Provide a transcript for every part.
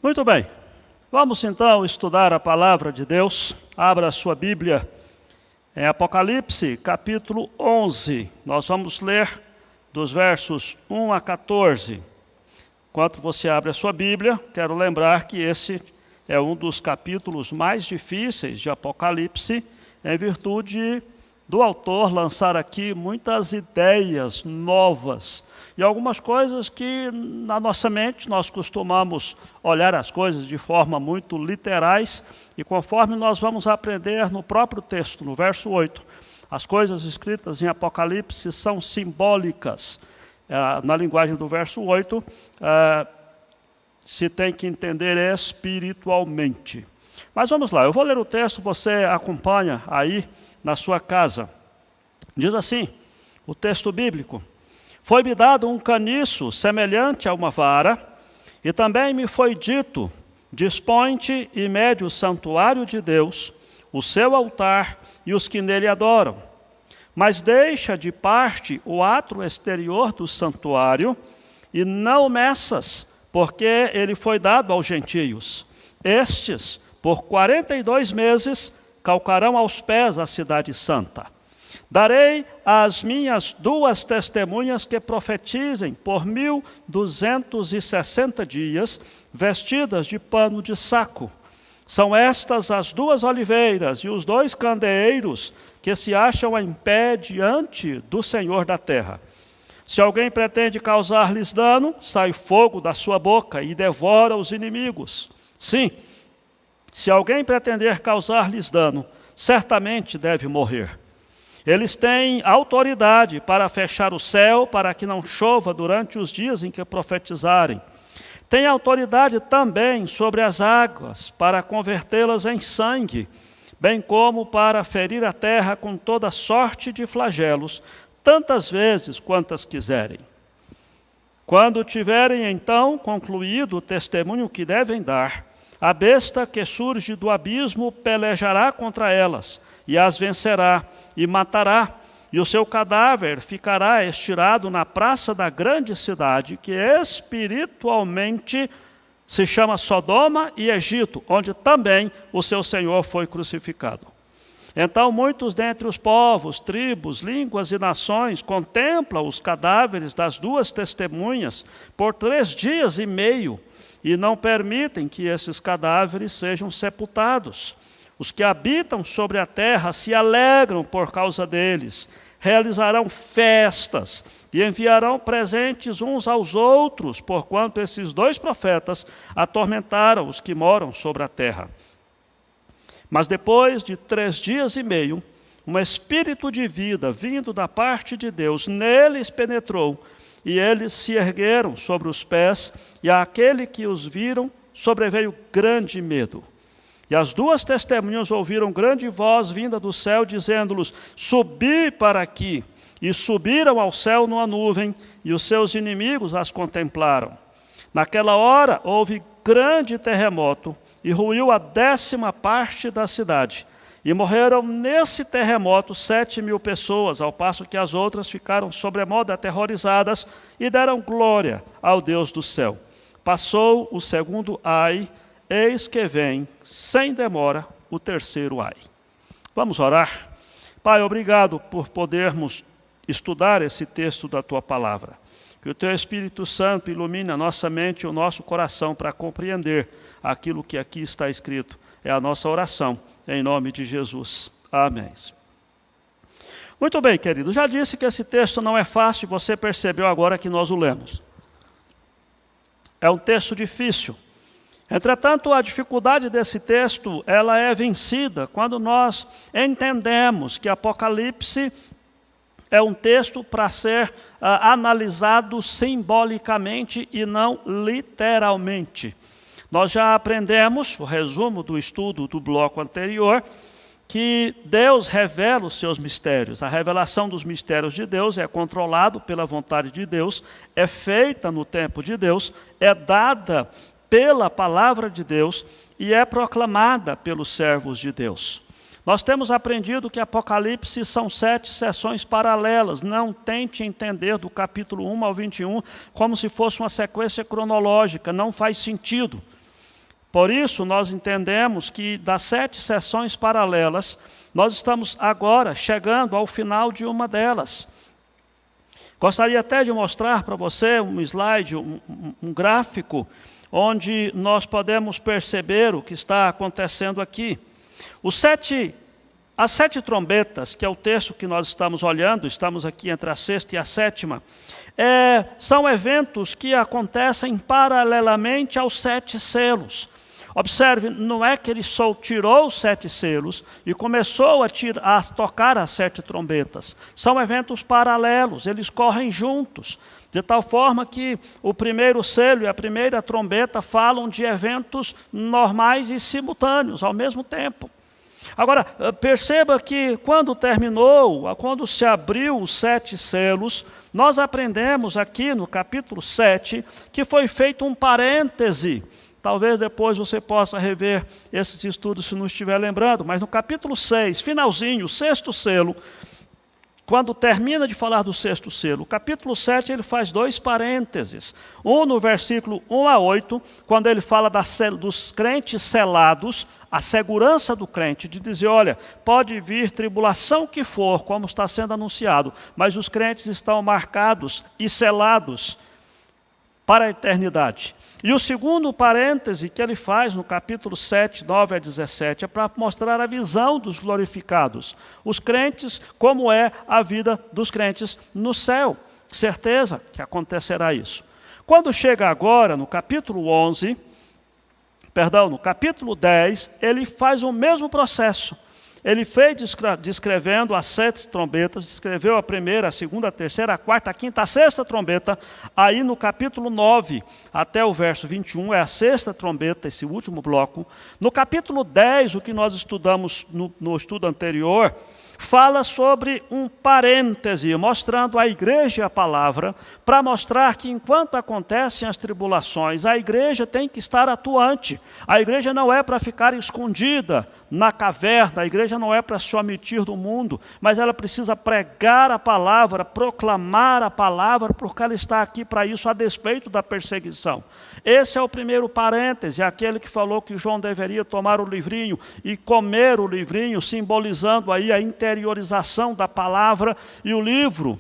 Muito bem, vamos então estudar a palavra de Deus. Abra a sua Bíblia em Apocalipse, capítulo 11. Nós vamos ler dos versos 1 a 14. Enquanto você abre a sua Bíblia, quero lembrar que esse é um dos capítulos mais difíceis de Apocalipse, em virtude do autor lançar aqui muitas ideias novas e algumas coisas que na nossa mente nós costumamos olhar as coisas de forma muito literais, e conforme nós vamos aprender no próprio texto, no verso 8, as coisas escritas em Apocalipse são simbólicas. Na linguagem do verso 8, se tem que entender espiritualmente. Mas vamos lá, eu vou ler o texto, você acompanha aí na sua casa. Diz assim, o texto bíblico: foi-me dado um caniço semelhante a uma vara, e também me foi dito: dispõe-te e mede o santuário de Deus, o seu altar e os que nele adoram. Mas deixa de parte o átrio exterior do santuário, e não o meças, porque ele foi dado aos gentios. Estes, por 42 meses, calcarão aos pés a cidade santa. Darei às minhas 2 testemunhas que profetizem por 1260 dias, vestidas de pano de saco. São estas as 2 oliveiras e os 2 candeeiros que se acham em pé diante do Senhor da terra. Se alguém pretende causar-lhes dano, sai fogo da sua boca e devora os inimigos. Sim, se alguém pretender causar-lhes dano, certamente deve morrer. Eles têm autoridade para fechar o céu, para que não chova durante os dias em que profetizarem. Têm autoridade também sobre as águas, para convertê-las em sangue, bem como para ferir a terra com toda sorte de flagelos, tantas vezes quantas quiserem. Quando tiverem então concluído o testemunho que devem dar, a besta que surge do abismo pelejará contra elas, e as vencerá, e matará, e o seu cadáver ficará estirado na praça da grande cidade, que espiritualmente se chama Sodoma e Egito, onde também o seu Senhor foi crucificado. Então muitos dentre os povos, tribos, línguas e nações contemplam os cadáveres das 2 testemunhas por 3 dias e meio, e não permitem que esses cadáveres sejam sepultados. Os que habitam sobre a terra se alegram por causa deles, realizarão festas e enviarão presentes uns aos outros, porquanto esses 2 profetas atormentaram os que moram sobre a terra. Mas depois de 3 dias e meio, um espírito de vida vindo da parte de Deus neles penetrou, e eles se ergueram sobre os pés, e àquele que os viram sobreveio grande medo. E as 2 testemunhas ouviram grande voz vinda do céu, dizendo-lhes: subi para aqui. E subiram ao céu numa nuvem, e os seus inimigos as contemplaram. Naquela hora houve grande terremoto, e ruiu a 10ª parte da cidade. E morreram nesse terremoto 7.000 pessoas, ao passo que as outras ficaram sobremodo aterrorizadas, e deram glória ao Deus do céu. Passou o segundo ai, eis que vem, sem demora, o terceiro ai. Vamos orar? Pai, obrigado por podermos estudar esse texto da Tua palavra. Que o Teu Espírito Santo ilumine a nossa mente e o nosso coração para compreender aquilo que aqui está escrito. É a nossa oração, em nome de Jesus. Amém. Muito bem, querido. Já disse que esse texto não é fácil, você percebeu agora que nós o lemos. É um texto difícil. Entretanto, a dificuldade desse texto, ela é vencida quando nós entendemos que Apocalipse é um texto para ser analisado simbolicamente e não literalmente. Nós já aprendemos, o resumo do estudo do bloco anterior, que Deus revela os seus mistérios. A revelação dos mistérios de Deus é controlado pela vontade de Deus, é feita no tempo de Deus, é dada pela palavra de Deus e é proclamada pelos servos de Deus. Nós temos aprendido que Apocalipse são 7 sessões paralelas. Não tente entender do capítulo 1 ao 21 como se fosse uma sequência cronológica, não faz sentido. Por isso, nós entendemos que das 7 sessões paralelas, nós estamos agora chegando ao final de uma delas. Gostaria até de mostrar para você um slide, um gráfico, onde nós podemos perceber o que está acontecendo aqui. As 7 trombetas, que é o texto que nós estamos olhando, estamos aqui entre a 6ª e a 7ª, são eventos que acontecem paralelamente aos 7 selos. Observe, não é que ele só tirou os 7 selos e começou a tocar as 7 trombetas. São eventos paralelos, eles correm juntos. De tal forma que o primeiro selo e a primeira trombeta falam de eventos normais e simultâneos, ao mesmo tempo. Agora, perceba que quando se abriu os 7 selos, nós aprendemos aqui no capítulo 7 que foi feito um parêntese. Talvez depois você possa rever esses estudos se não estiver lembrando, mas no capítulo 6, finalzinho, o 6º selo, quando termina de falar do 6º selo, o capítulo 7 ele faz 2 parênteses. Um no versículo 1 a 8, quando ele fala dos crentes selados, a segurança do crente, de dizer, olha, pode vir tribulação que for, como está sendo anunciado, mas os crentes estão marcados e selados para a eternidade. E o segundo parêntese que ele faz no capítulo 7, 9 a 17, é para mostrar a visão dos glorificados. Os crentes, como é a vida dos crentes no céu. Certeza que acontecerá isso. Quando chega agora no capítulo 10, ele faz o mesmo processo. Ele fez descrevendo as 7 trombetas, descreveu a primeira, a segunda, a terceira, a quarta, a quinta, a 6ª trombeta. Aí no capítulo 9 até o verso 21 é a 6ª trombeta, esse último bloco. No capítulo 10, o que nós estudamos no estudo anterior, fala sobre um parêntese, mostrando a igreja e a palavra, para mostrar que enquanto acontecem as tribulações, a igreja tem que estar atuante. A igreja não é para ficar escondida na caverna, a igreja não é para se omitir do mundo, mas ela precisa pregar a palavra, proclamar a palavra, porque ela está aqui para isso, a despeito da perseguição. Esse é o primeiro parêntese, aquele que falou que João deveria tomar o livrinho e comer o livrinho, simbolizando aí a interiorização da palavra. E o livro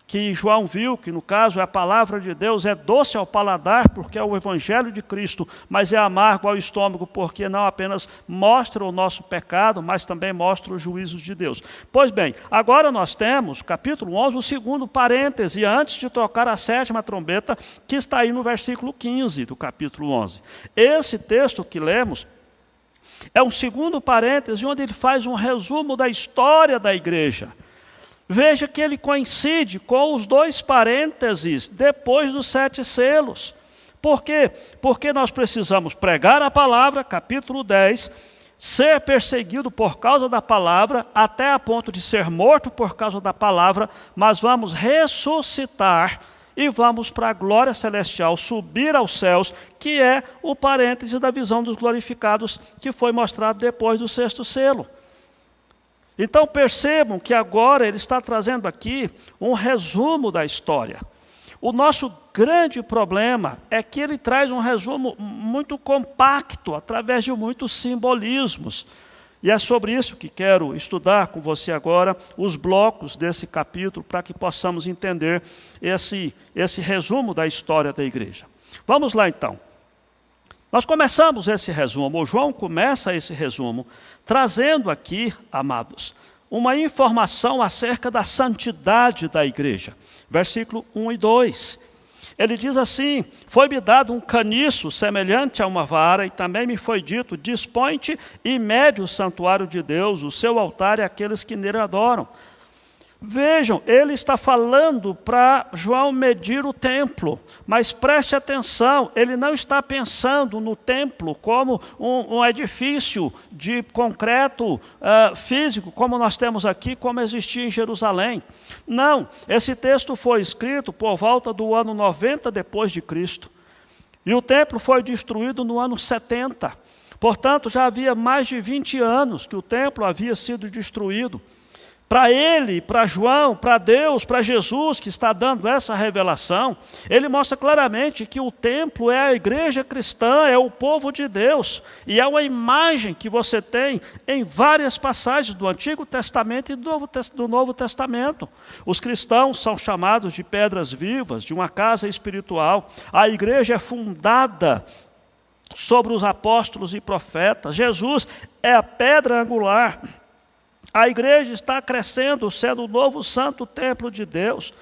que João viu, que no caso é a palavra de Deus, é doce ao paladar, porque é o evangelho de Cristo, mas é amargo ao estômago, porque não apenas mostra o nosso pecado, mas também mostra os juízos de Deus. Pois bem, agora nós temos, capítulo 11, o segundo parêntese, antes de tocar a 7ª trombeta, que está aí no versículo 15 do capítulo 11. Esse texto que lemos é um segundo parêntese, onde ele faz um resumo da história da igreja. Veja que ele coincide com os 2 parênteses depois dos 7 selos. Por quê? Porque nós precisamos pregar a palavra, capítulo 10, ser perseguido por causa da palavra, até a ponto de ser morto por causa da palavra, mas vamos ressuscitar e vamos para a glória celestial, subir aos céus, que é o parêntese da visão dos glorificados, que foi mostrado depois do 6º selo. Então percebam que agora ele está trazendo aqui um resumo da história. O nosso grande problema é que ele traz um resumo muito compacto, através de muitos simbolismos. E é sobre isso que quero estudar com você agora, os blocos desse capítulo, para que possamos entender esse resumo da história da igreja. Vamos lá então. Nós começamos esse resumo, o João começa esse resumo, trazendo aqui, amados, uma informação acerca da santidade da igreja. Versículo 1 e 2. Ele diz assim: foi-me dado um caniço semelhante a uma vara, e também me foi dito, dispõe-te e mede o santuário de Deus, o seu altar e aqueles que nele adoram. Vejam, ele está falando para João medir o templo, mas preste atenção, ele não está pensando no templo como um edifício de concreto físico, como nós temos aqui, como existia em Jerusalém. Não, esse texto foi escrito por volta do ano 90 depois de Cristo, e o templo foi destruído no ano 70. Portanto, já havia mais de 20 anos que o templo havia sido destruído. Para ele, para João, para Deus, para Jesus, que está dando essa revelação, ele mostra claramente que o templo é a igreja cristã, é o povo de Deus. E é uma imagem que você tem em várias passagens do Antigo Testamento e do Novo Testamento. Os cristãos são chamados de pedras vivas, de uma casa espiritual. A igreja é fundada sobre os apóstolos e profetas. Jesus é a pedra angular. A igreja está crescendo, sendo o novo santo templo de Deus.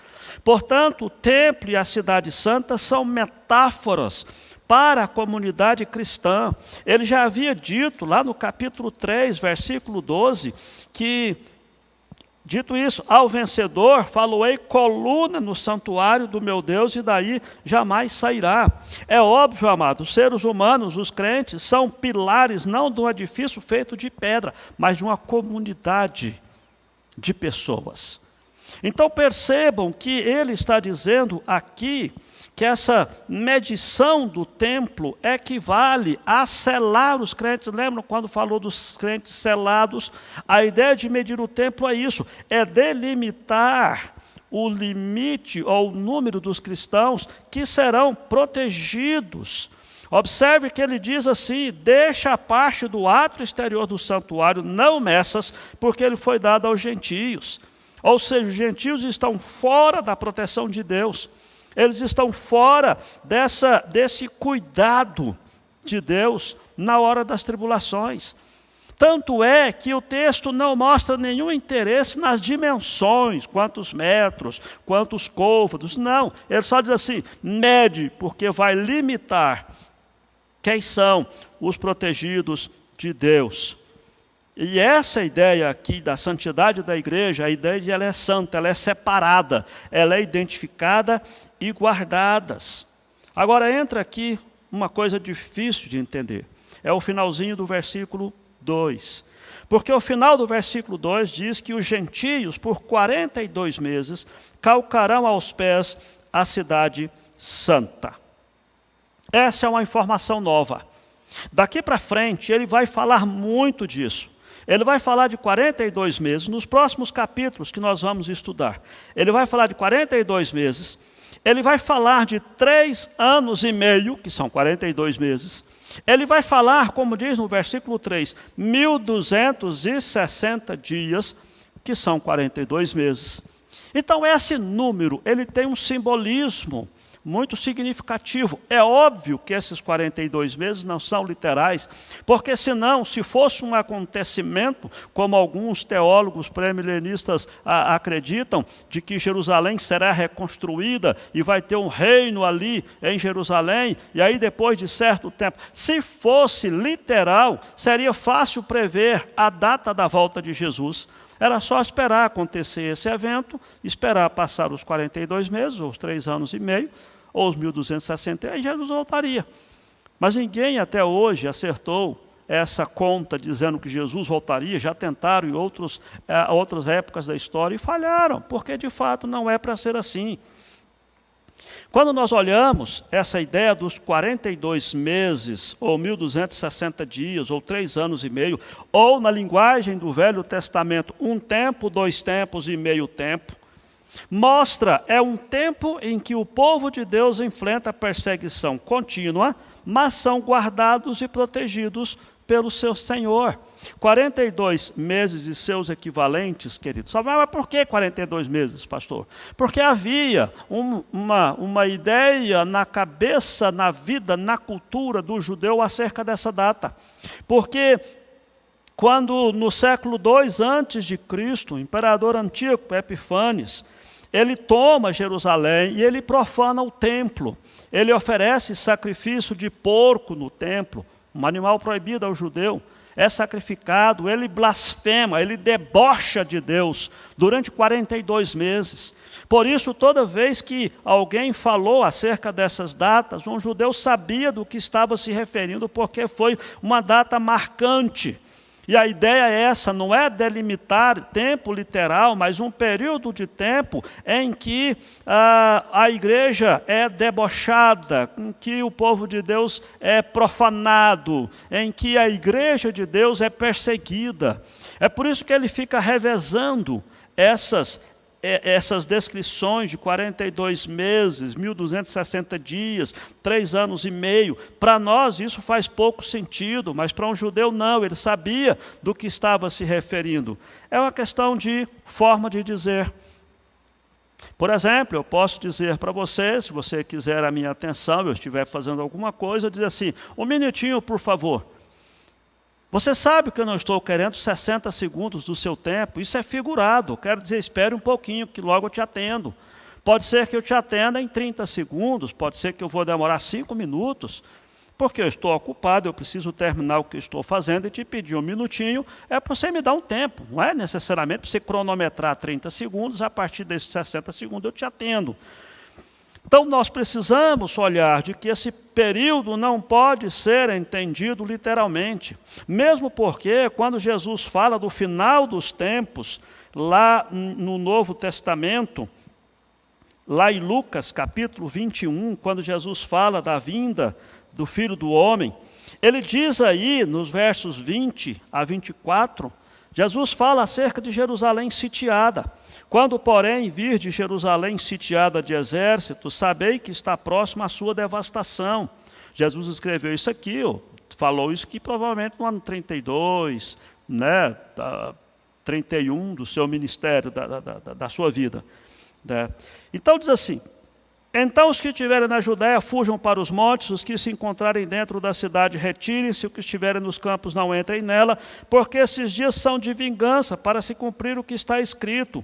Portanto, o templo e a cidade santa são metáforas para a comunidade cristã. Ele já havia dito lá no capítulo 3, versículo 12, que, dito isso, ao vencedor, faloei coluna no santuário do meu Deus e daí jamais sairá. É óbvio, amados, os seres humanos, os crentes, são pilares não de um edifício feito de pedra, mas de uma comunidade de pessoas. Então percebam que ele está dizendo aqui que essa medição do templo equivale a selar os crentes. Lembram quando falou dos crentes selados? A ideia de medir o templo é isso, é delimitar o limite ou o número dos cristãos que serão protegidos. Observe que ele diz assim: deixa a parte do átrio exterior do santuário, não meças, porque ele foi dado aos gentios. Ou seja, os gentios estão fora da proteção de Deus. Eles estão fora desse cuidado de Deus na hora das tribulações. Tanto é que o texto não mostra nenhum interesse nas dimensões, quantos metros, quantos côvados. Não, ele só diz assim, mede, porque vai limitar quem são os protegidos de Deus. E essa ideia aqui da santidade da igreja, a ideia de ela é santa, ela é separada, ela é identificada e guardadas. Agora entra aqui uma coisa difícil de entender. É o finalzinho do versículo 2. Porque o final do versículo 2 diz que os gentios, por 42 meses, calcarão aos pés a cidade santa. Essa é uma informação nova. Daqui para frente, ele vai falar muito disso. Ele vai falar de 42 meses, nos próximos capítulos que nós vamos estudar. Ele vai falar de 42 meses, ele vai falar de 3 anos e meio, que são 42 meses. Ele vai falar, como diz no versículo 3, 1260 dias, que são 42 meses. Então esse número, ele tem um simbolismo muito significativo. É óbvio que esses 42 meses não são literais, porque senão, se fosse um acontecimento, como alguns teólogos pré-milenistas acreditam, de que Jerusalém será reconstruída e vai ter um reino ali em Jerusalém, e aí depois de certo tempo, se fosse literal, seria fácil prever a data da volta de Jesus. Era só esperar acontecer esse evento, esperar passar os 42 meses, ou os 3 anos e meio, ou os 1260, e Jesus voltaria. Mas ninguém até hoje acertou essa conta dizendo que Jesus voltaria. Já tentaram em outras épocas da história e falharam, porque de fato não é para ser assim. Quando nós olhamos essa ideia dos 42 meses, ou 1260 dias, ou 3 anos e meio, ou na linguagem do Velho Testamento, 1 tempo, 2 tempos e meio tempo, mostra, é um tempo em que o povo de Deus enfrenta perseguição contínua, mas são guardados e protegidos pelo seu Senhor. 42 meses e seus equivalentes, queridos. Mas por que 42 meses, pastor? Porque havia uma ideia na cabeça, na vida, na cultura do judeu acerca dessa data. Porque quando no século II a.C., o imperador Antíoco Epífanes, ele toma Jerusalém e ele profana o templo. Ele oferece sacrifício de porco no templo, um animal proibido ao judeu. É sacrificado, ele blasfema, ele debocha de Deus durante 42 meses. Por isso, toda vez que alguém falou acerca dessas datas, um judeu sabia do que estava se referindo, porque foi uma data marcante. E a ideia é essa, não é delimitar tempo literal, mas um período de tempo em que a igreja é debochada, em que o povo de Deus é profanado, em que a igreja de Deus é perseguida. É por isso que ele fica revezando essas descrições de 42 meses, 1.260 dias, 3 anos e meio. Para nós isso faz pouco sentido, mas para um judeu não, ele sabia do que estava se referindo. É uma questão de forma de dizer. Por exemplo, eu posso dizer para você, se você quiser a minha atenção, eu estiver fazendo alguma coisa, eu dizer assim, um minutinho, por favor. Você sabe que eu não estou querendo 60 segundos do seu tempo, isso é figurado, eu quero dizer, espere um pouquinho, que logo eu te atendo. Pode ser que eu te atenda em 30 segundos, pode ser que eu vou demorar 5 minutos, porque eu estou ocupado, eu preciso terminar o que eu estou fazendo e te pedir um minutinho, é para você me dar um tempo, não é necessariamente para você cronometrar 30 segundos, a partir desses 60 segundos eu te atendo. Então, nós precisamos olhar de que esse período não pode ser entendido literalmente. Mesmo porque, quando Jesus fala do final dos tempos, lá no Novo Testamento, lá em Lucas, capítulo 21, quando Jesus fala da vinda do Filho do Homem, ele diz aí, nos versos 20 a 24, Jesus fala acerca de Jerusalém sitiada. Quando, porém, vir de Jerusalém sitiada de exército, sabei que está próxima a sua devastação. Jesus escreveu isso aqui, falou isso aqui provavelmente no ano 32, 31 do seu ministério, da sua vida. Né? Então diz assim, então os que estiverem na Judéia fujam para os montes, os que se encontrarem dentro da cidade retirem-se, os que estiverem nos campos não entrem nela, porque esses dias são de vingança, para se cumprir o que está escrito.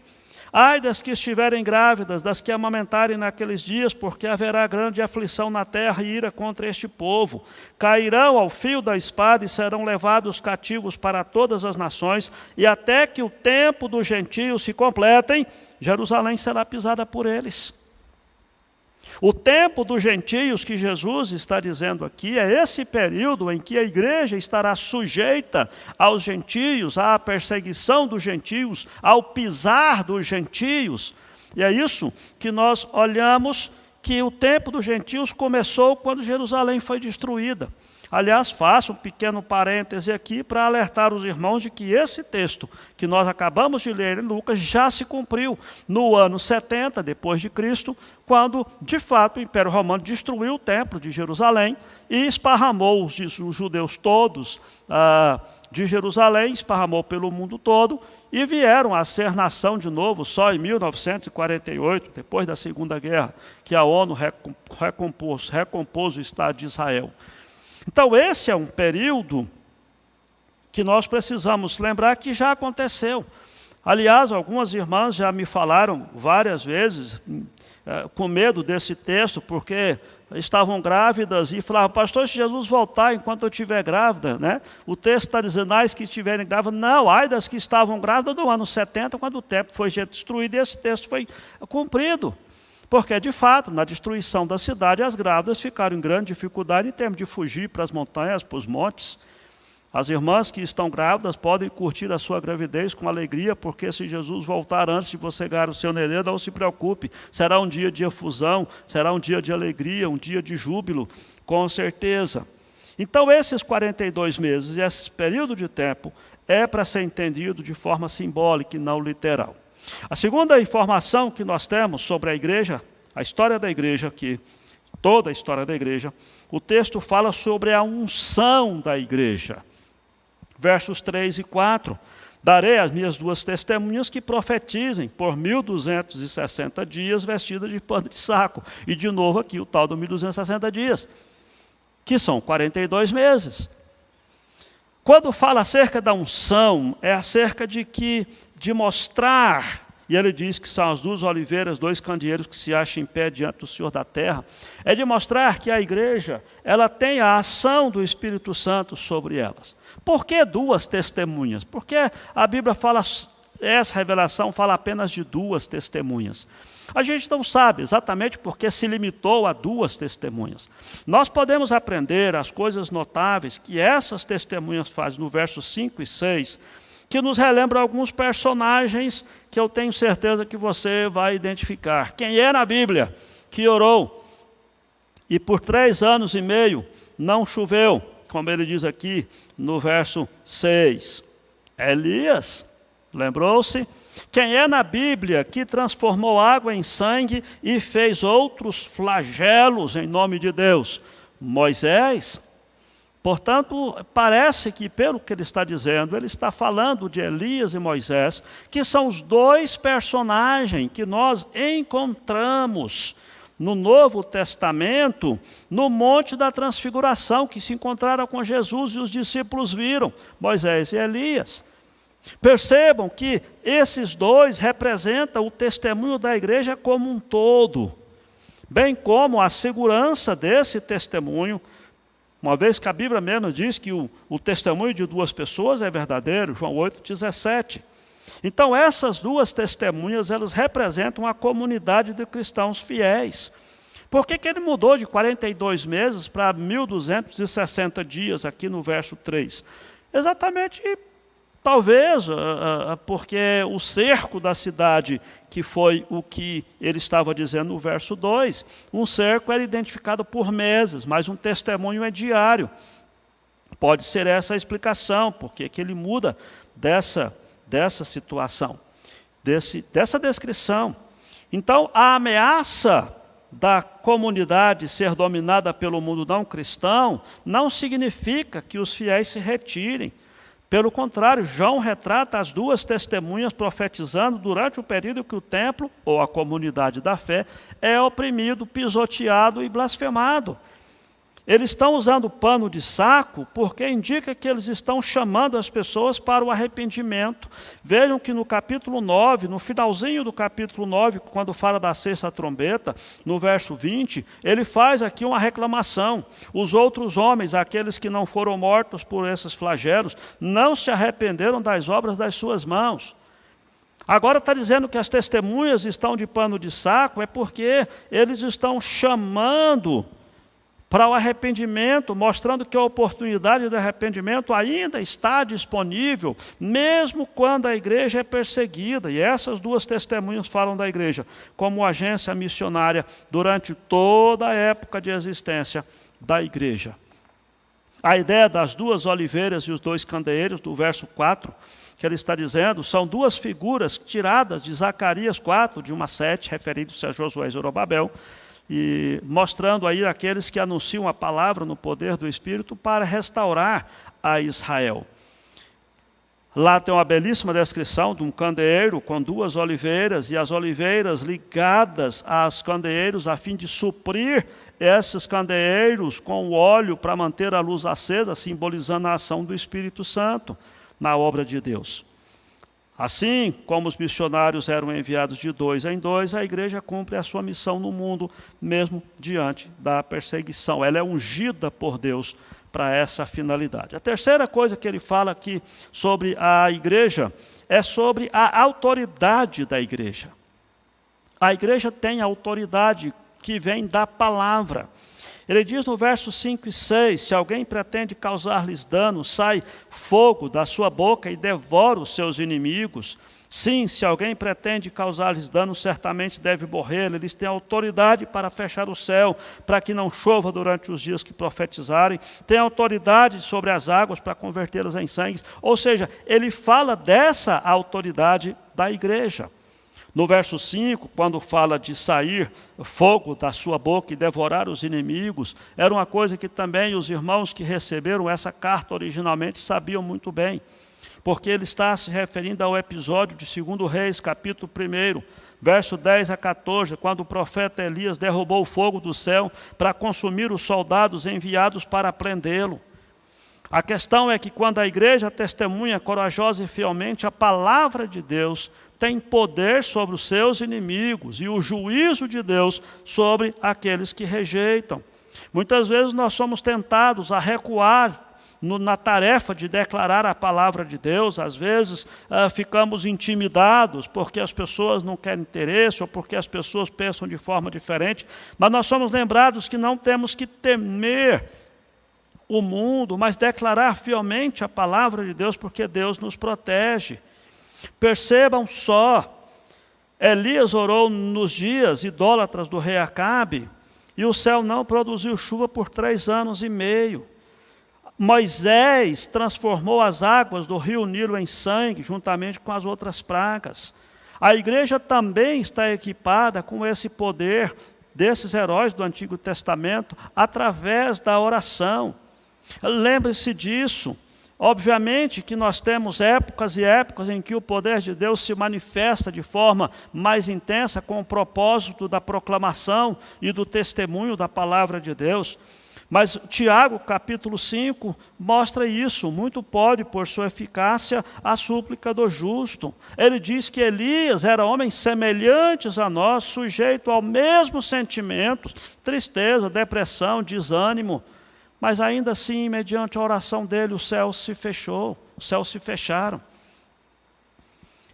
Ai das que estiverem grávidas, das que amamentarem naqueles dias, porque haverá grande aflição na terra e ira contra este povo. Cairão ao fio da espada e serão levados cativos para todas as nações, e até que o tempo dos gentios se completem, Jerusalém será pisada por eles. O tempo dos gentios que Jesus está dizendo aqui é esse período em que a igreja estará sujeita aos gentios, à perseguição dos gentios, ao pisar dos gentios. E é isso que nós olhamos, que o tempo dos gentios começou quando Jerusalém foi destruída. Aliás, faço um pequeno parêntese aqui para alertar os irmãos de que esse texto que nós acabamos de ler em Lucas já se cumpriu no ano 70 depois de Cristo, quando, de fato, o Império Romano destruiu o templo de Jerusalém e esparramou os judeus todos de Jerusalém, esparramou pelo mundo todo e vieram a ser nação de novo só em 1948, depois da Segunda Guerra, que a ONU recompôs o Estado de Israel. Então, esse é um período que nós precisamos lembrar que já aconteceu. Aliás, algumas irmãs já me falaram várias vezes, com medo desse texto, porque estavam grávidas e falavam, pastor, se Jesus voltar enquanto eu estiver grávida, né? O texto está dizendo, ai, que estiverem grávidas. Não, ai das que estavam grávidas no ano 70, quando o templo foi destruído, e esse texto foi cumprido. Porque, de fato, na destruição da cidade, as grávidas ficaram em grande dificuldade em termos de fugir para as montanhas, para os montes. As irmãs que estão grávidas podem curtir a sua gravidez com alegria, porque se Jesus voltar antes de você ganhar o seu nenê, não se preocupe. Será um dia de efusão, será um dia de alegria, um dia de júbilo, com certeza. Então, esses 42 meses, esse período de tempo, é para ser entendido de forma simbólica e não literal. A segunda informação que nós temos sobre a igreja, a história da igreja aqui, toda a história da igreja, o texto fala sobre a unção da igreja. Versos 3 e 4, darei às minhas 2 testemunhas que profetizem por 1.260 dias vestidas de pano de saco. E de novo aqui o tal do 1.260 dias, que são 42 meses. Quando fala acerca da unção, é acerca de mostrar, e ele diz que são as 2 oliveiras, 2 candeeiros que se acham em pé diante do Senhor da terra, é de mostrar que a igreja, ela tem a ação do Espírito Santo sobre elas. Por que 2 testemunhas? Porque a Bíblia fala essa revelação fala apenas de 2 testemunhas. A gente não sabe exatamente porque se limitou a 2 testemunhas. Nós podemos aprender as coisas notáveis que essas testemunhas fazem no versos 5 e 6, que nos relembram alguns personagens que eu tenho certeza que você vai identificar. Quem é na Bíblia que orou e por 3 anos e meio não choveu, como ele diz aqui no verso 6? Elias, lembrou-se? Quem é na Bíblia que transformou água em sangue e fez outros flagelos em nome de Deus? Moisés. Portanto, parece que, pelo que ele está dizendo, ele está falando de Elias e Moisés, que são os 2 personagens que nós encontramos no Novo Testamento, no Monte da Transfiguração, que se encontraram com Jesus e os discípulos viram, Moisés e Elias. Percebam que esses 2 representam o testemunho da igreja como um todo, bem como a segurança desse testemunho, uma vez que a Bíblia mesmo diz que o testemunho de 2 pessoas é verdadeiro, João 8,17. Então essas 2 testemunhas, elas representam a comunidade de cristãos fiéis. Por que ele mudou de 42 meses para 1.260 dias aqui no verso 3? Exatamente, talvez, porque o cerco da cidade, que foi o que ele estava dizendo no verso 2, um cerco era identificado por meses, mas um testemunho é diário. Pode ser essa a explicação, porque que ele muda dessa situação, dessa descrição. Então, a ameaça da comunidade ser dominada pelo mundo não cristão não significa que os fiéis se retirem. Pelo contrário, João retrata as 2 testemunhas profetizando durante o período que o templo, ou a comunidade da fé, é oprimido, pisoteado e blasfemado. Eles estão usando pano de saco porque indica que eles estão chamando as pessoas para o arrependimento. Vejam que no capítulo 9, no finalzinho do capítulo 9, quando fala da 6ª trombeta, no verso 20, ele faz aqui uma reclamação. Os outros homens, aqueles que não foram mortos por esses flagelos, não se arrependeram das obras das suas mãos. Agora está dizendo que as testemunhas estão de pano de saco, é porque eles estão chamando para o arrependimento, mostrando que a oportunidade de arrependimento ainda está disponível, mesmo quando a igreja é perseguida. E essas 2 testemunhas falam da igreja como agência missionária durante toda a época de existência da igreja. A ideia das 2 oliveiras e os 2 candeeiros, do verso 4, que ele está dizendo, são 2 figuras tiradas de Zacarias 4, de 1 a 7, referindo-se a Josué e Zorobabel, e mostrando aí aqueles que anunciam a palavra no poder do Espírito para restaurar a Israel. Lá tem uma belíssima descrição de um candeeiro com 2 oliveiras, e as oliveiras ligadas aos candeeiros a fim de suprir esses candeeiros com o óleo para manter a luz acesa, simbolizando a ação do Espírito Santo na obra de Deus. Assim como os missionários eram enviados de 2 em 2, a igreja cumpre a sua missão no mundo, mesmo diante da perseguição. Ela é ungida por Deus para essa finalidade. A terceira coisa que ele fala aqui sobre a igreja é sobre a autoridade da igreja. A igreja tem autoridade que vem da palavra. Ele diz no verso 5 e 6, se alguém pretende causar-lhes dano, sai fogo da sua boca e devora os seus inimigos. Sim, se alguém pretende causar-lhes dano, certamente deve morrer. Eles têm autoridade para fechar o céu, para que não chova durante os dias que profetizarem. Tem autoridade sobre as águas para convertê-las em sangue. Ou seja, ele fala dessa autoridade da igreja. No verso 5, quando fala de sair fogo da sua boca e devorar os inimigos, era uma coisa que também os irmãos que receberam essa carta originalmente sabiam muito bem, porque ele está se referindo ao episódio de 2 Reis, capítulo 1, verso 10 a 14, quando o profeta Elias derrubou o fogo do céu para consumir os soldados enviados para prendê-lo. A questão é que quando a igreja testemunha corajosa e fielmente a palavra de Deus, tem poder sobre os seus inimigos e o juízo de Deus sobre aqueles que rejeitam. Muitas vezes nós somos tentados a recuar na tarefa de declarar a palavra de Deus. Às vezes ficamos intimidados porque as pessoas não querem interesse ou porque as pessoas pensam de forma diferente, mas nós somos lembrados que não temos que temer o mundo, mas declarar fielmente a palavra de Deus, porque Deus nos protege. Percebam só, Elias orou nos dias idólatras do rei Acabe, e o céu não produziu chuva por 3 anos e meio. Moisés transformou as águas do rio Nilo em sangue, juntamente com as outras pragas. A igreja também está equipada com esse poder desses heróis do Antigo Testamento, através da oração. Lembre-se disso. Obviamente que nós temos épocas e épocas em que o poder de Deus se manifesta de forma mais intensa com o propósito da proclamação e do testemunho da palavra de Deus. Mas Tiago, capítulo 5, mostra isso. Muito pode, por sua eficácia, a súplica do justo. Ele diz que Elias era homem semelhantes a nós, sujeito aos mesmos sentimentos, tristeza, depressão, desânimo. Mas ainda assim, mediante a oração dele, o céu se fechou, os céus se fecharam.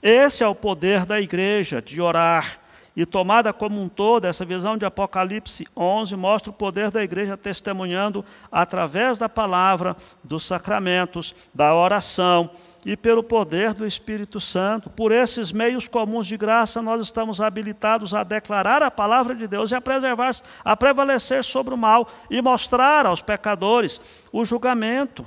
Esse é o poder da igreja, de orar. E tomada como um todo, essa visão de Apocalipse 11 mostra o poder da igreja testemunhando através da palavra, dos sacramentos, da oração e pelo poder do Espírito Santo. Por esses meios comuns de graça, nós estamos habilitados a declarar a palavra de Deus e a prevalecer sobre o mal e mostrar aos pecadores o julgamento.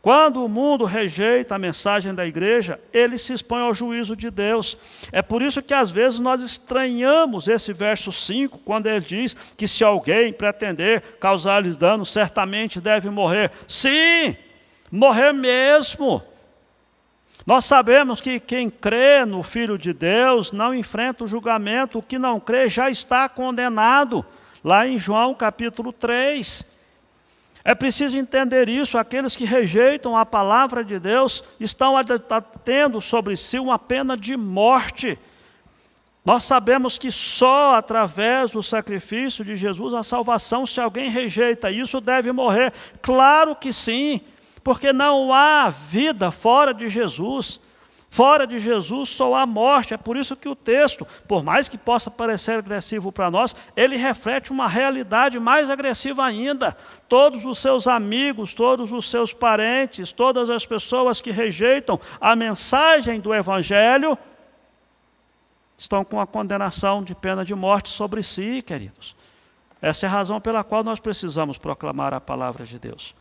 Quando o mundo rejeita a mensagem da igreja, ele se expõe ao juízo de Deus. É por isso que às vezes nós estranhamos esse verso 5, quando ele diz que se alguém pretender causar-lhes dano, certamente deve morrer. Sim, morrer mesmo. Nós sabemos que quem crê no Filho de Deus não enfrenta o julgamento, o que não crê já está condenado, lá em João capítulo 3. É preciso entender isso. Aqueles que rejeitam a palavra de Deus estão tendo sobre si uma pena de morte. Nós sabemos que só através do sacrifício de Jesus a salvação, se alguém rejeita isso, deve morrer. Claro que sim, porque não há vida fora de Jesus. Fora de Jesus só há morte. É por isso que o texto, por mais que possa parecer agressivo para nós, ele reflete uma realidade mais agressiva ainda. Todos os seus amigos, todos os seus parentes, todas as pessoas que rejeitam a mensagem do Evangelho, estão com a condenação de pena de morte sobre si, queridos. Essa é a razão pela qual nós precisamos proclamar a palavra de Deus.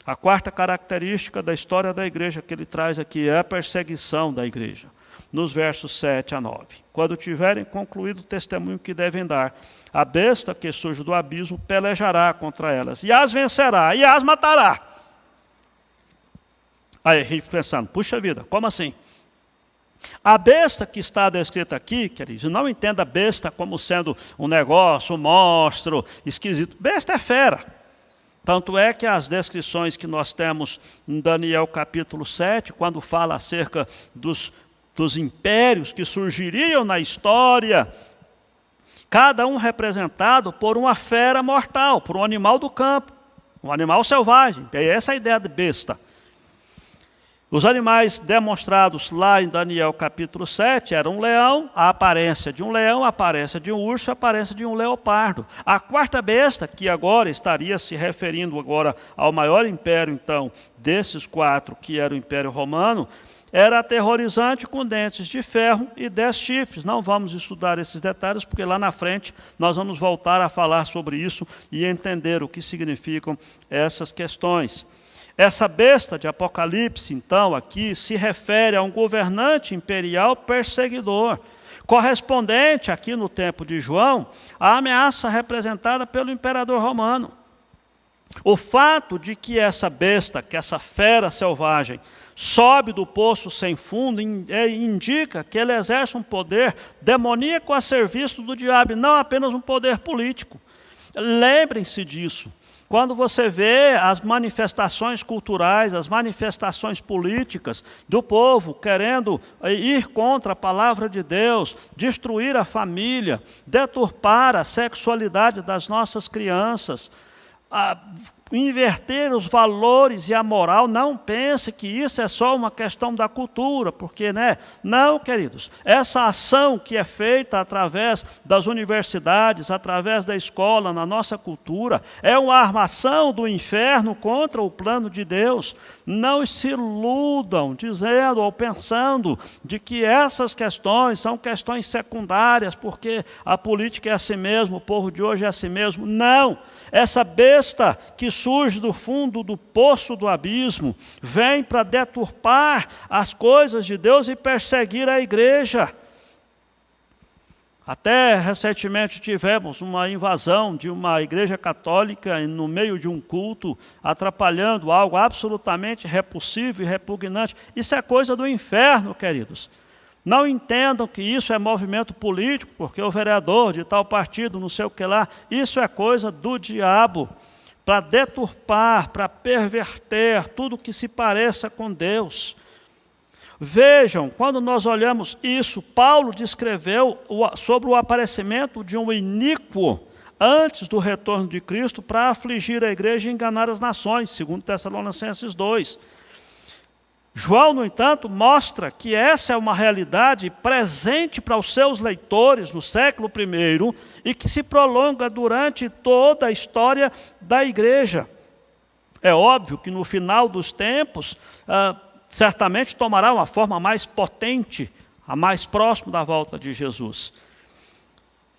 A quarta característica da história da igreja que ele traz aqui é a perseguição da igreja, nos versos 7 a 9. Quando tiverem concluído o testemunho que devem dar, a besta que surge do abismo pelejará contra elas, e as vencerá, e as matará. Aí a gente pensando, puxa vida, como assim? A besta que está descrita aqui, queridos, não entenda besta como sendo um negócio, um monstro, esquisito. Besta é fera. Tanto é que as descrições que nós temos em Daniel capítulo 7, quando fala acerca dos impérios que surgiriam na história, cada um representado por uma fera mortal, por um animal do campo, um animal selvagem. É essa a ideia de besta. Os animais demonstrados lá em Daniel capítulo 7 eram um leão, a aparência de um leão, a aparência de um urso, a aparência de um leopardo. A quarta besta, que agora estaria se referindo agora ao maior império, então, desses 4, que era o Império Romano, era aterrorizante, com dentes de ferro e 10 chifres. Não vamos estudar esses detalhes, porque lá na frente nós vamos voltar a falar sobre isso e entender o que significam essas questões. Essa besta de Apocalipse, então, aqui, se refere a um governante imperial perseguidor, correspondente, aqui no tempo de João, à ameaça representada pelo imperador romano. O fato de que essa besta, que essa fera selvagem, sobe do poço sem fundo, indica que ele exerce um poder demoníaco a serviço do diabo, e não apenas um poder político. Lembrem-se disso. Quando você vê as manifestações culturais, as manifestações políticas do povo querendo ir contra a palavra de Deus, destruir a família, deturpar a sexualidade das nossas crianças, inverter os valores e a moral. Não pense que isso é só uma questão da cultura, porque, Não, queridos. Essa ação que é feita através das universidades, através da escola, na nossa cultura, é uma armação do inferno contra o plano de Deus. Não se iludam dizendo ou pensando de que essas questões são questões secundárias, porque a política é assim mesmo, o povo de hoje é assim mesmo. Não! Essa besta que surge do fundo do poço do abismo vem para deturpar as coisas de Deus e perseguir a igreja. Até recentemente tivemos uma invasão de uma igreja católica no meio de um culto, atrapalhando algo absolutamente repulsivo e repugnante. Isso é coisa do inferno, queridos. Não entendam que isso é movimento político, porque o vereador de tal partido, não sei o que lá, isso é coisa do diabo, para deturpar, para perverter tudo que se pareça com Deus. Vejam, quando nós olhamos isso, Paulo descreveu sobre o aparecimento de um iníquo antes do retorno de Cristo para afligir a igreja e enganar as nações, segundo Tessalonicenses 2. João, no entanto, mostra que essa é uma realidade presente para os seus leitores no século I e que se prolonga durante toda a história da igreja. É óbvio que no final dos tempos, certamente tomará uma forma mais potente, a mais próxima da volta de Jesus.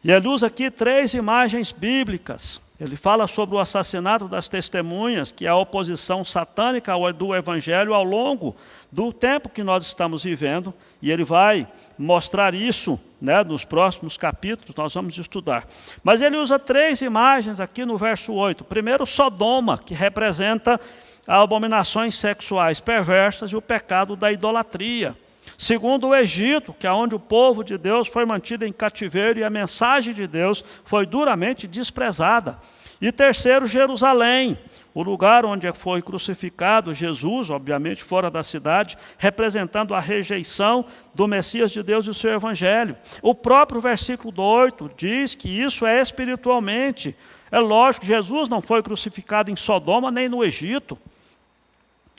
E ele usa aqui 3 imagens bíblicas. Ele fala sobre o assassinato das testemunhas, que é a oposição satânica do Evangelho ao longo do tempo que nós estamos vivendo, e ele vai mostrar isso nos próximos capítulos, nós vamos estudar. Mas ele usa 3 imagens aqui no verso 8. Primeiro, Sodoma, que representa as abominações sexuais perversas e o pecado da idolatria. Segundo, o Egito, que é onde o povo de Deus foi mantido em cativeiro e a mensagem de Deus foi duramente desprezada. E terceiro, Jerusalém, o lugar onde foi crucificado Jesus, obviamente fora da cidade, representando a rejeição do Messias de Deus e o seu Evangelho. O próprio versículo 8 diz que isso é espiritualmente. É lógico, Jesus não foi crucificado em Sodoma nem no Egito.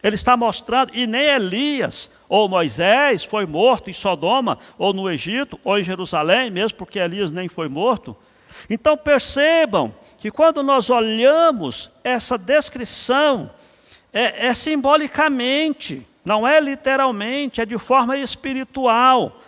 Ele está mostrando, e nem Elias ou Moisés foi morto em Sodoma, ou no Egito, ou em Jerusalém, mesmo porque Elias nem foi morto. Então percebam que quando nós olhamos essa descrição, é simbolicamente, não é literalmente, é de forma espiritual.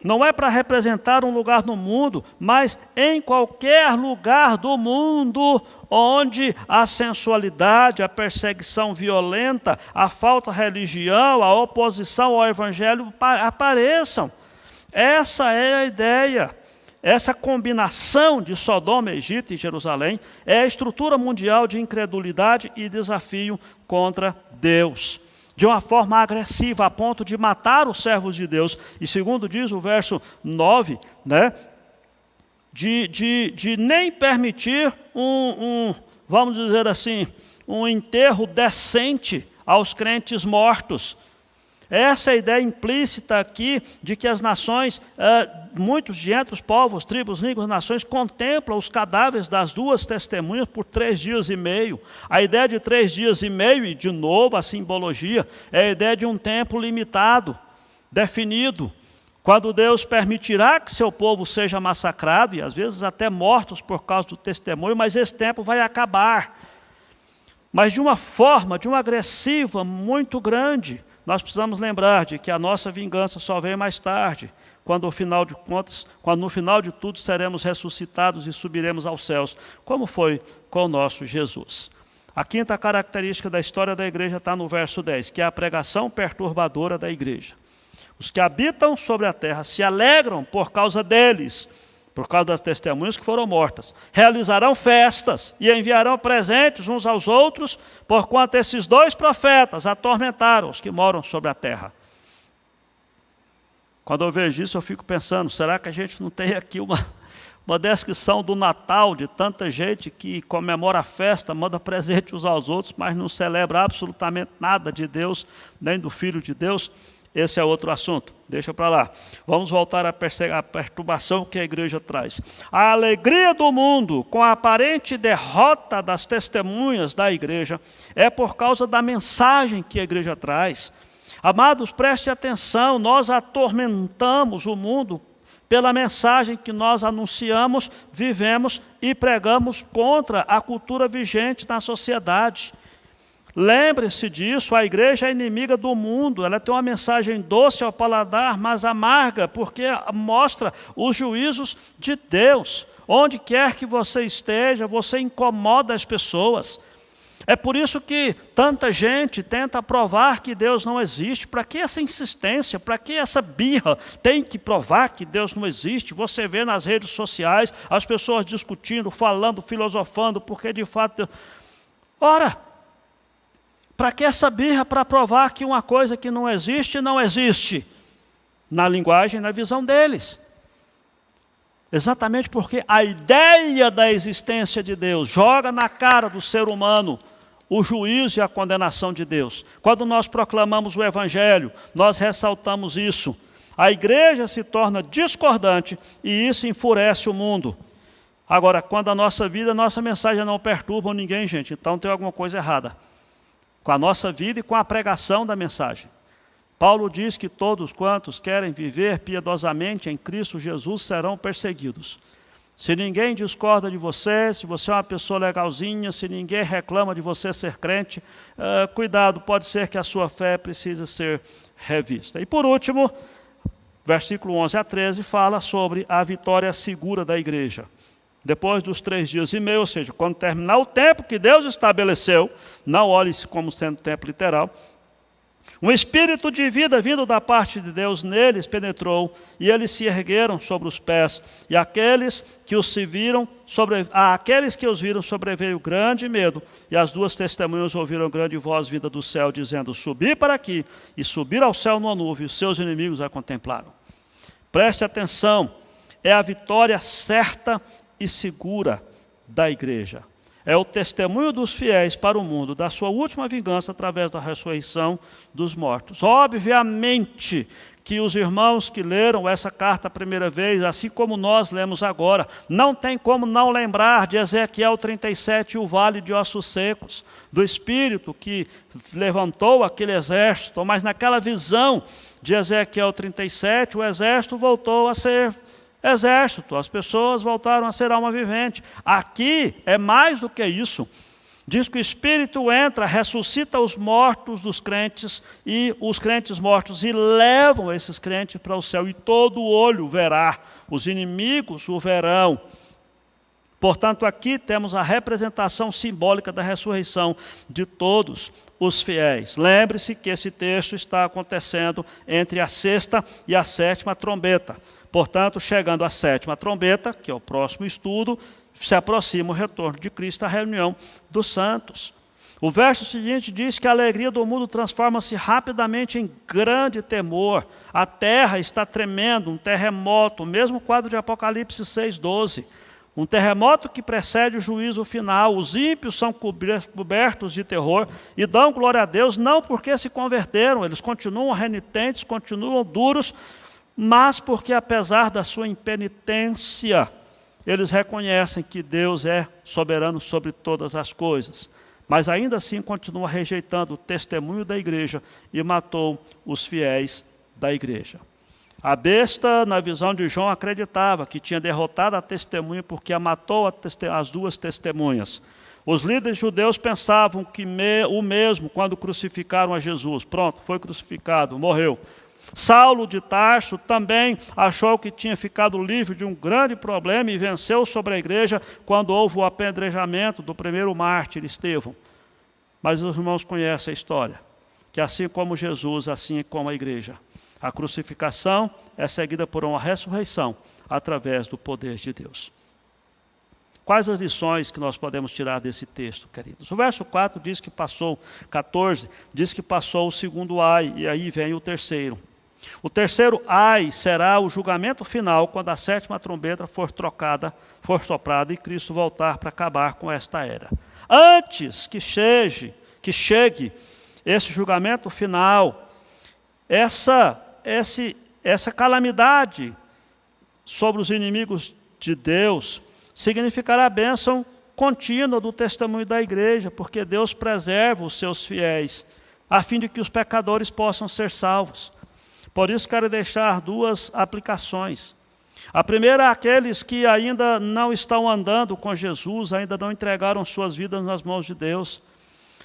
Não é para representar um lugar no mundo, mas em qualquer lugar do mundo onde a sensualidade, a perseguição violenta, a falta de religião, a oposição ao Evangelho apareçam. Essa é a ideia. Essa combinação de Sodoma, Egito e Jerusalém é a estrutura mundial de incredulidade e desafio contra Deus. De uma forma agressiva, a ponto de matar os servos de Deus. E segundo diz o verso 9, de nem permitir vamos dizer assim, um enterro decente aos crentes mortos. Essa é a ideia implícita aqui de que as nações, muitos de entre os povos, tribos, línguas, nações, contemplam os cadáveres das 2 testemunhas por 3 dias e meio. A ideia de 3 dias e meio, e de novo a simbologia, é a ideia de um tempo limitado, definido, quando Deus permitirá que seu povo seja massacrado, e às vezes até mortos por causa do testemunho, mas esse tempo vai acabar. Mas de uma forma, de uma agressiva muito grande. Nós precisamos lembrar de que a nossa vingança só vem mais tarde, quando no final de tudo seremos ressuscitados e subiremos aos céus, como foi com o nosso Jesus. A 5ª característica da história da igreja está no verso 10, que é a pregação perturbadora da igreja. Os que habitam sobre a terra se alegram por causa deles, por causa das testemunhas que foram mortas. Realizarão festas e enviarão presentes uns aos outros, porquanto esses 2 profetas atormentaram os que moram sobre a terra. Quando eu vejo isso, eu fico pensando, será que a gente não tem aqui uma descrição do Natal, de tanta gente que comemora a festa, manda presente uns aos outros, mas não celebra absolutamente nada de Deus, nem do Filho de Deus? Esse é outro assunto, deixa para lá. Vamos voltar à perturbação que a igreja traz. A alegria do mundo com a aparente derrota das testemunhas da igreja é por causa da mensagem que a igreja traz. Amados, preste atenção, nós atormentamos o mundo pela mensagem que nós anunciamos, vivemos e pregamos contra a cultura vigente na sociedade. Lembre-se disso, a igreja é inimiga do mundo, ela tem uma mensagem doce ao paladar, mas amarga, porque mostra os juízos de Deus. Onde quer que você esteja, você incomoda as pessoas. É por isso que tanta gente tenta provar que Deus não existe. Para que essa insistência? Para que essa birra? Tem que provar que Deus não existe. Você vê nas redes sociais as pessoas discutindo, falando, filosofando, porque de fato... Ora, para que essa birra? Para provar que uma coisa que não existe, não existe. Na linguagem, na visão deles. Exatamente porque a ideia da existência de Deus joga na cara do ser humano o juízo e a condenação de Deus. Quando nós proclamamos o Evangelho, nós ressaltamos isso. A igreja se torna discordante e isso enfurece o mundo. Agora, quando a nossa vida, a nossa mensagem não perturba ninguém, gente, então tem alguma coisa errada com a nossa vida e com a pregação da mensagem. Paulo diz que todos quantos querem viver piedosamente em Cristo Jesus serão perseguidos. Se ninguém discorda de você, se você é uma pessoa legalzinha, se ninguém reclama de você ser crente, cuidado, pode ser que a sua fé precise ser revista. E por último, versículo 11 a 13 fala sobre a vitória segura da igreja. Depois dos 3 dias e meio, ou seja, quando terminar o tempo que Deus estabeleceu, não olhe isso como sendo tempo literal, um espírito de vida vindo da parte de Deus neles penetrou, e eles se ergueram sobre os pés, e àqueles que os viram sobreveio grande medo, e as 2 testemunhas ouviram grande voz vinda do céu, dizendo: subi para aqui, e subir ao céu numa nuvem, os seus inimigos a contemplaram. Preste atenção, é a vitória certa e segura da igreja. É o testemunho dos fiéis para o mundo, da sua última vingança através da ressurreição dos mortos. Obviamente que os irmãos que leram essa carta a primeira vez, assim como nós lemos agora, não tem como não lembrar de Ezequiel 37, o vale de ossos secos, do Espírito que levantou aquele exército, mas naquela visão de Ezequiel 37, o exército voltou a ser exército, as pessoas voltaram a ser alma vivente. Aqui é mais do que isso. Diz que o Espírito entra, ressuscita os mortos dos crentes, e os crentes mortos, e levam esses crentes para o céu, e todo olho verá, os inimigos o verão. Portanto, aqui temos a representação simbólica da ressurreição de todos os fiéis. Lembre-se que esse texto está acontecendo entre a 6ª e a 7ª trombeta. Portanto, chegando à 7ª trombeta, que é o próximo estudo, se aproxima o retorno de Cristo à reunião dos santos. O verso seguinte diz que a alegria do mundo transforma-se rapidamente em grande temor. A terra está tremendo, um terremoto, o mesmo quadro de Apocalipse 6:12. Um terremoto que precede o juízo final. Os ímpios são cobertos de terror e dão glória a Deus, não porque se converteram, eles continuam renitentes, continuam duros, mas porque, apesar da sua impenitência, eles reconhecem que Deus é soberano sobre todas as coisas. Mas ainda assim continua rejeitando o testemunho da igreja e matou os fiéis da igreja. A besta, na visão de João, acreditava que tinha derrotado a testemunha porque a matou as 2 testemunhas. Os líderes judeus pensavam que o mesmo quando crucificaram a Jesus. Pronto, foi crucificado, morreu. Saulo de Tarso também achou que tinha ficado livre de um grande problema e venceu sobre a igreja quando houve o apedrejamento do primeiro mártir, Estevão. Mas os irmãos conhecem a história, que assim como Jesus, assim como a igreja, a crucificação é seguida por uma ressurreição através do poder de Deus. Quais as lições que nós podemos tirar desse texto, queridos? O verso 4 diz que passou, 14, diz que passou o 2º ai, e aí vem o 3º. O 3º ai será o julgamento final, quando a 7ª trombeta for soprada e Cristo voltar para acabar com esta era. Antes que chegue esse julgamento final, essa calamidade sobre os inimigos de Deus significará a bênção contínua do testemunho da igreja, porque Deus preserva os seus fiéis, a fim de que os pecadores possam ser salvos. Por isso quero deixar duas aplicações. A primeira é aqueles que ainda não estão andando com Jesus, ainda não entregaram suas vidas nas mãos de Deus.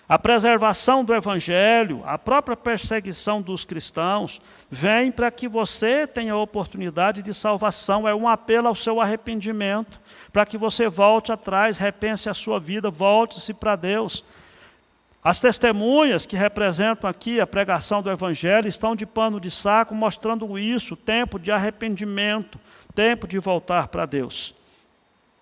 A preservação do Evangelho, a própria perseguição dos cristãos, vem para que você tenha a oportunidade de salvação. É um apelo ao seu arrependimento, para que você volte atrás, repense a sua vida, volte-se para Deus. As testemunhas que representam aqui a pregação do Evangelho estão de pano de saco, mostrando isso, tempo de arrependimento, tempo de voltar para Deus.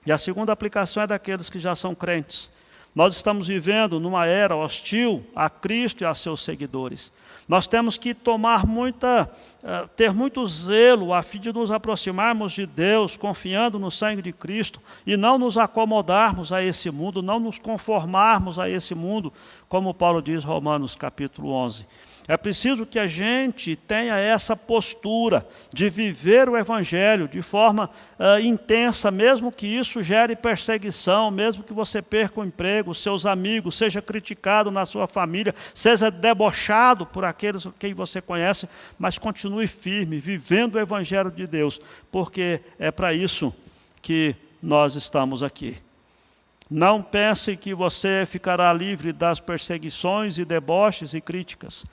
E a segunda aplicação é daqueles que já são crentes. Nós estamos vivendo numa era hostil a Cristo e a seus seguidores. Nós temos que ter muito zelo a fim de nos aproximarmos de Deus, confiando no sangue de Cristo, e não nos acomodarmos a esse mundo, não nos conformarmos a esse mundo, como Paulo diz em Romanos capítulo 11. É preciso que a gente tenha essa postura de viver o Evangelho de forma intensa, mesmo que isso gere perseguição, mesmo que você perca o emprego, os seus amigos, seja criticado na sua família, seja debochado por aqueles que você conhece, mas continue firme, vivendo o Evangelho de Deus, porque é para isso que nós estamos aqui. Não pense que você ficará livre das perseguições e deboches e críticas.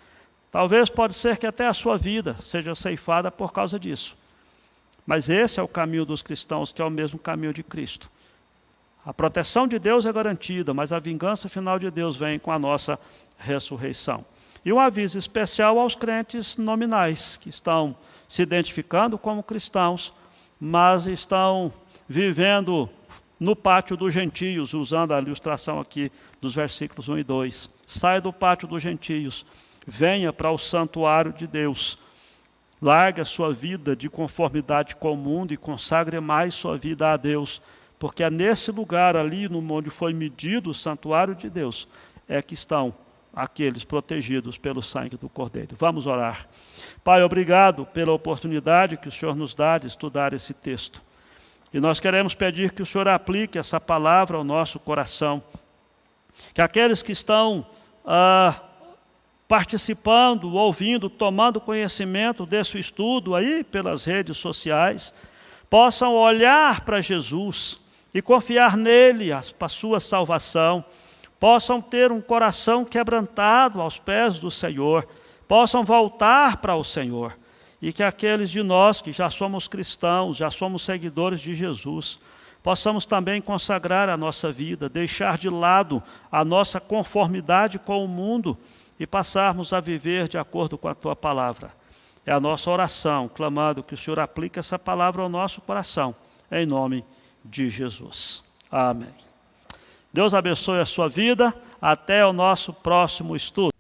Talvez pode ser que até a sua vida seja ceifada por causa disso. Mas esse é o caminho dos cristãos, que é o mesmo caminho de Cristo. A proteção de Deus é garantida, mas a vingança final de Deus vem com a nossa ressurreição. E um aviso especial aos crentes nominais, que estão se identificando como cristãos, mas estão vivendo no pátio dos gentios, usando a ilustração aqui dos versículos 1 e 2. Saia do pátio dos gentios, venha para o santuário de Deus. Largue a sua vida de conformidade com o mundo e consagre mais sua vida a Deus, porque é nesse lugar ali, onde foi medido o santuário de Deus, é que estão aqueles protegidos pelo sangue do Cordeiro. Vamos orar. Pai, obrigado pela oportunidade que o Senhor nos dá de estudar esse texto. E nós queremos pedir que o Senhor aplique essa palavra ao nosso coração. Que aqueles que estão participando, ouvindo, tomando conhecimento desse estudo aí pelas redes sociais, possam olhar para Jesus e confiar nele para a sua salvação, possam ter um coração quebrantado aos pés do Senhor, possam voltar para o Senhor, e que aqueles de nós que já somos cristãos, já somos seguidores de Jesus, possamos também consagrar a nossa vida, deixar de lado a nossa conformidade com o mundo e passarmos a viver de acordo com a Tua palavra. É a nossa oração, clamando que o Senhor aplique essa palavra ao nosso coração, em nome de Jesus. Amém. Deus abençoe a sua vida. Até o nosso próximo estudo.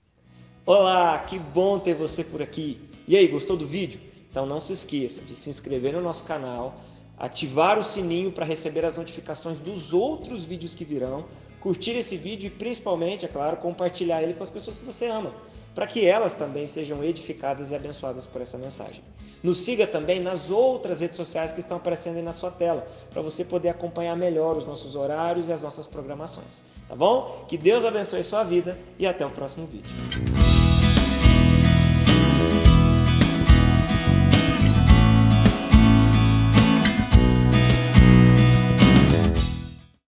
Olá, que bom ter você por aqui. E aí, gostou do vídeo? Então não se esqueça de se inscrever no nosso canal, ativar o sininho para receber as notificações dos outros vídeos que virão, curtir esse vídeo e principalmente, é claro, compartilhar ele com as pessoas que você ama, para que elas também sejam edificadas e abençoadas por essa mensagem. Nos siga também nas outras redes sociais que estão aparecendo aí na sua tela, para você poder acompanhar melhor os nossos horários e as nossas programações. Tá bom? Que Deus abençoe sua vida e até o próximo vídeo.